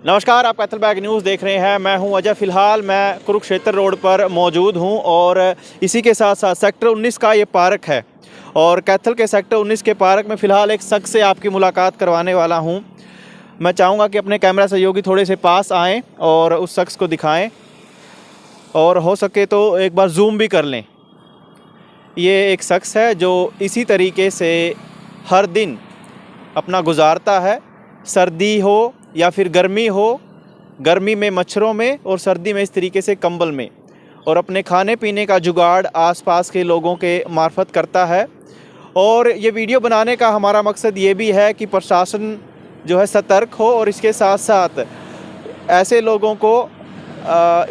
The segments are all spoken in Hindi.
नमस्कार, आप कैथल न्यूज़ देख रहे हैं। मैं हूं अजय। फ़िलहाल मैं कुरुक्षेत्र रोड पर मौजूद हूं और इसी के साथ साथ सेक्टर 19 का ये पार्क है और कैथल के सेक्टर 19 के पार्क में फ़िलहाल एक शख्स से आपकी मुलाकात करवाने वाला हूं। मैं चाहूँगा कि अपने कैमरा सहयोगी थोड़े से पास आएँ और उस शख्स को दिखाएँ और हो सके तो एक बार जूम भी कर लें। ये एक शख्स है जो इसी तरीके से हर दिन अपना गुजारता है, सर्दी हो या फिर गर्मी हो, गर्मी में मच्छरों में और सर्दी में इस तरीके से कंबल में, और अपने खाने पीने का जुगाड़ आसपास के लोगों के मार्फत करता है। और ये वीडियो बनाने का हमारा मकसद ये भी है कि प्रशासन जो है सतर्क हो और इसके साथ साथ ऐसे लोगों को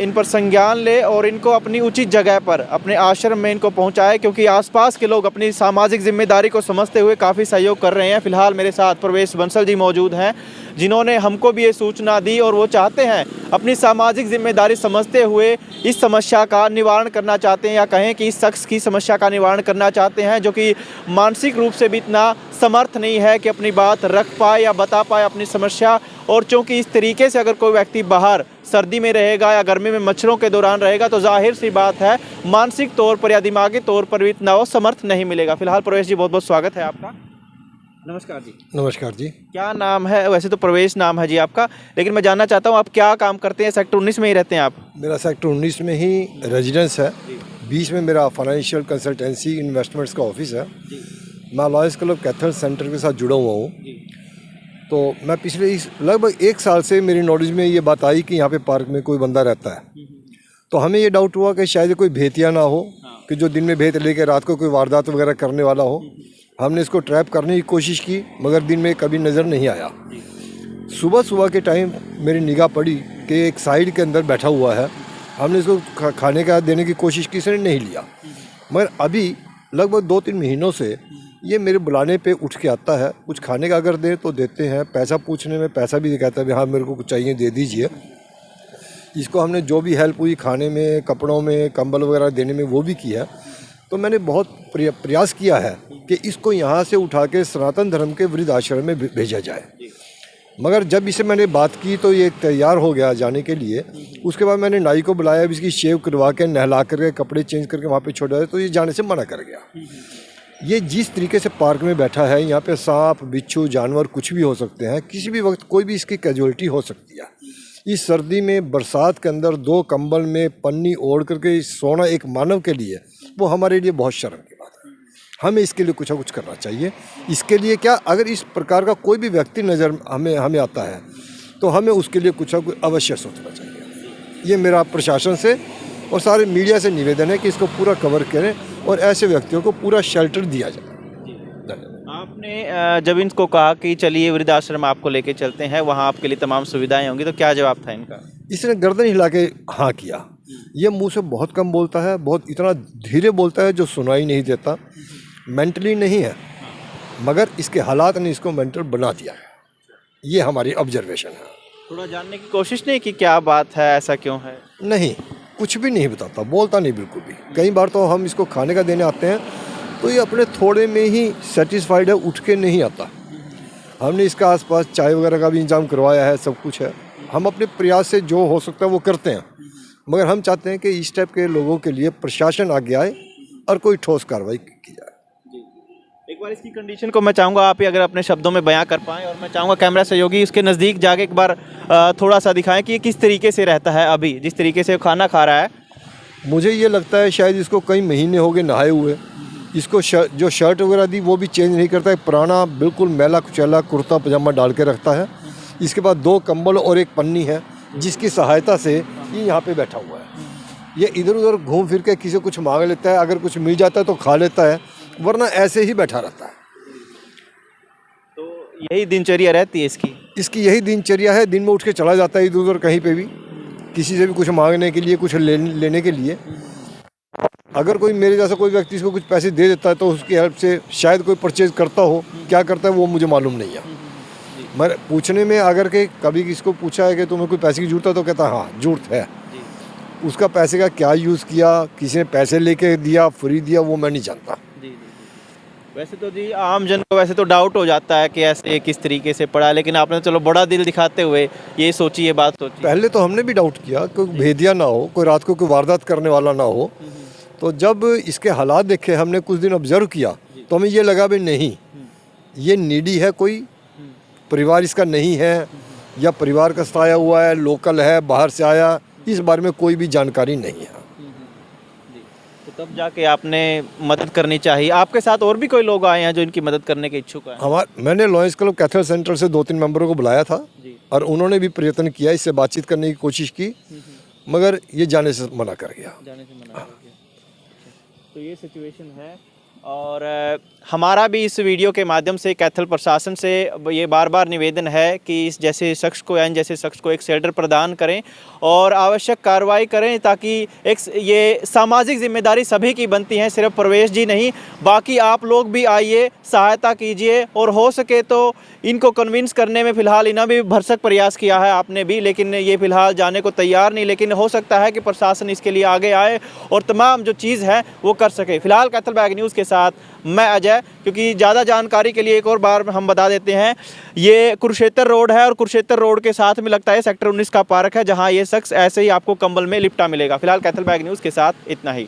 इन पर संज्ञान ले और इनको अपनी उचित जगह पर अपने आश्रम में इनको पहुंचाए, क्योंकि आसपास के लोग अपनी सामाजिक जिम्मेदारी को समझते हुए काफ़ी सहयोग कर रहे हैं। फ़िलहाल मेरे साथ प्रवेश बंसल जी मौजूद हैं, जिन्होंने हमको भी ये सूचना दी और वो चाहते हैं अपनी सामाजिक जिम्मेदारी समझते हुए इस समस्या का निवारण करना चाहते हैं, या कहें कि इस शख्स की समस्या का निवारण करना चाहते हैं जो कि मानसिक रूप से भी इतना समर्थ नहीं है कि अपनी बात रख पाए या बता पाए अपनी समस्या। और चूँकि इस तरीके से अगर कोई व्यक्ति बाहर सर्दी में रहेगा या गर्मी में मच्छरों के दौरान रहेगा तो जाहिर सी बात है मानसिक तौर पर या दिमागी तौर पर भी इतना वो समर्थ नहीं मिलेगा। फिलहाल प्रवेश जी, बहुत बहुत स्वागत है आपका। नमस्कार जी। नमस्कार जी। क्या नाम है? वैसे तो प्रवेश नाम है जी आपका, लेकिन मैं जानना चाहता हूँ आप क्या काम करते हैं? सेक्टर 19 में ही रहते हैं आप? मेरा सेक्टर 19 में ही रेजिडेंस है। बीच में मेरा फाइनेंशियल कंसल्टेंसी इन्वेस्टमेंट्स का ऑफिस है। मैं लॉयर्स क्लब कैथल सेंटर के साथ जुड़ा हुआ हूँ। तो मैं पिछले लगभग 1 साल से मेरी नॉलेज में ये बात आई कि यहाँ पे पार्क में कोई बंदा रहता है। तो हमें ये डाउट हुआ कि शायद कोई भेतिया ना हो, कि जो दिन में भेत लेके रात को कोई वारदात वगैरह करने वाला हो। हमने इसको ट्रैप करने की कोशिश की मगर दिन में कभी नज़र नहीं आया। सुबह के टाइम मेरी निगाह पड़ी कि एक साइड के अंदर बैठा हुआ है। हमने इसको खाने का देने की कोशिश की, इसने नहीं लिया। मगर अभी लगभग 2-3 महीनों से ये मेरे बुलाने पे उठ के आता है। कुछ खाने का अगर दे तो देते हैं, पैसा पूछने में पैसा भी कहता है हाँ मेरे को कुछ चाहिए दे दीजिए। इसको हमने जो भी हेल्प हुई खाने में, कपड़ों में, कंबल वगैरह देने में वो भी किया। तो मैंने बहुत प्रयास किया है कि इसको यहाँ से उठा के सनातन धर्म के वृद्ध आश्रम में भेजा जाए। मगर जब इसे मैंने बात की तो ये तैयार हो गया जाने के लिए। उसके बाद मैंने नाई को बुलाया, इसकी शेव करवा के नहला करके कपड़े चेंज करके वहाँ पे छोड़ा, तो ये जाने से मना कर गया। ये जिस तरीके से पार्क में बैठा है, यहाँ पे सांप, बिच्छू, जानवर कुछ भी हो सकते हैं, किसी भी वक्त कोई भी इसकी कैजुअलिटी हो सकती है। इस सर्दी में बरसात के अंदर 2 कंबल में पन्नी ओढ़ करके सोना एक मानव के लिए वो हमारे लिए बहुत शर्म की बात है। हमें इसके लिए कुछ ना कुछ करना चाहिए। इसके लिए क्या, अगर इस प्रकार का कोई भी व्यक्ति नज़र हमें आता है तो हमें उसके लिए कुछ ना कुछ अवश्य सोचना चाहिए। ये मेरा प्रशासन से और सारे मीडिया से निवेदन है कि इसको पूरा कवर करें और ऐसे व्यक्तियों को पूरा शेल्टर दिया जाए। आपने जब इनको कहा कि चलिए वृद्धाश्रम आपको लेके चलते हैं, वहाँ आपके लिए तमाम सुविधाएं होंगी, तो क्या जवाब था इनका? इसने गर्दन हिला के हाँ किया। ये मुंह से बहुत कम बोलता है, बहुत इतना धीरे बोलता है जो सुनाई नहीं देता। मेंटली नहीं है मगर इसके हालात ने इसको मेंटल बना दिया है। ये हमारी ऑब्जर्वेशन है। थोड़ा जानने की कोशिश नहीं कि क्या बात है, ऐसा क्यों है? नहीं, कुछ भी नहीं बताता, बोलता नहीं बिल्कुल भी। कई बार तो हम इसको खाने का देने आते हैं तो ये अपने थोड़े में ही सेटिस्फाइड है, उठ के नहीं आता। हमने इसका आसपास चाय वगैरह का भी इंतजाम करवाया है, सब कुछ है। हम अपने प्रयास से जो हो सकता है वो करते हैं, मगर हम चाहते हैं कि इस टाइप के लोगों के लिए प्रशासन आगे आए और कोई ठोस कार्रवाई की जाए। एक बार इसकी कंडीशन को मैं चाहूँगा आप ही अगर अपने शब्दों में बयां कर पाएँ, और मैं चाहूँगा कैमरा सहयोगी इसके नज़दीक जाके एक बार थोड़ा सा दिखाएं कि ये किस तरीके से रहता है अभी, जिस तरीके से खाना खा रहा है। मुझे ये लगता है शायद इसको कई महीने हो गए नहाए हुए। इसको जो शर्ट वगैरह दी वो भी चेंज नहीं करता है, पुराना बिल्कुल मैला कुचैला कुर्ता पजामा डाल के रखता है। इसके बाद 2 कंबल और एक पन्नी है जिसकी सहायता से ये यहाँ पे बैठा हुआ है। ये इधर उधर घूम फिर के किसी कुछ मांग लेता है, अगर कुछ मिल जाता है तो खा लेता है, वरना ऐसे ही बैठा रहता है। तो यही दिनचर्या रहती है इसकी यही दिनचर्या है। दिन में उठ के चला जाता है इधर उधर कहीं पे भी, किसी से भी कुछ मांगने के लिए, कुछ लेने के लिए। अगर कोई मेरे जैसा कोई व्यक्ति इसको कुछ पैसे दे देता है तो उसकी हेल्प से शायद कोई परचेज करता हो। क्या करता है वो मुझे मालूम नहीं है। मैं पूछने में अगर के कभी इसको पूछा है कि तुम्हें कोई पैसे की जरूरत है तो कहता है हाँ जरूरत है। उसका पैसे का क्या यूज़ किया, किसी ने पैसे लेके दिया, फ्री दिया, वो मैं नहीं जानता। वैसे तो जी आम जन को वैसे तो डाउट हो जाता है कि ऐसे किस तरीके से पड़ा, लेकिन आपने चलो बड़ा दिल दिखाते हुए ये सोची, ये बात सोची। पहले तो हमने भी डाउट किया कोई भेदिया ना हो, कोई रात को कोई वारदात करने वाला ना हो। तो जब इसके हालात देखे, हमने कुछ दिन ऑब्जर्व किया, तो हमें ये लगा भी नहीं ये नीडी है, कोई परिवार इसका नहीं है, या परिवार का सताया हुआ है, लोकल है, बाहर से आया, इस बारे में कोई भी जानकारी नहीं है। तो तब जाके आपने मदद करनी चाहिए। आपके साथ और भी कोई लोग आए हैं जो इनकी मदद करने के इच्छुक हैं? मैंने लॉयंस क्लब कैथल सेंटर से 2-3 मेंबरों को बुलाया था जी। और उन्होंने भी प्रयत्न किया, इससे बातचीत करने की कोशिश की, मगर ये जाने से मना कर गया। जाने से मना कर दिया। तो ये सिचुएशन है, और हमारा भी इस वीडियो के माध्यम से कैथल प्रशासन से ये बार बार निवेदन है कि इस जैसे शख्स को या इन जैसे शख्स को एक शेल्टर प्रदान करें और आवश्यक कार्रवाई करें, ताकि एक ये सामाजिक जिम्मेदारी सभी की बनती है, सिर्फ प्रवेश जी नहीं, बाकी आप लोग भी आइए, सहायता कीजिए, और हो सके तो इनको कन्विंस करने में फ़िलहाल इन्होंने भी भरसक प्रयास किया है, आपने भी, लेकिन ये फ़िलहाल जाने को तैयार नहीं। लेकिन हो सकता है कि प्रशासन इसके लिए आगे आए और तमाम जो चीज़ है वो कर सके। फ़िलहाल कैथल बैग न्यूज़ के साथ मैं अजय, क्योंकि ज़्यादा जानकारी के लिए एक और बार हम बता देते हैं, ये कुरुक्षेत्र रोड है और कुरुक्षेत्र रोड के साथ में लगता है सेक्टर 19 का पार्क है, जहाँ ये शख्स ऐसे ही आपको कंबल में लिपटा मिलेगा। फ़िलहाल कैथल बैग न्यूज़ के साथ इतना ही।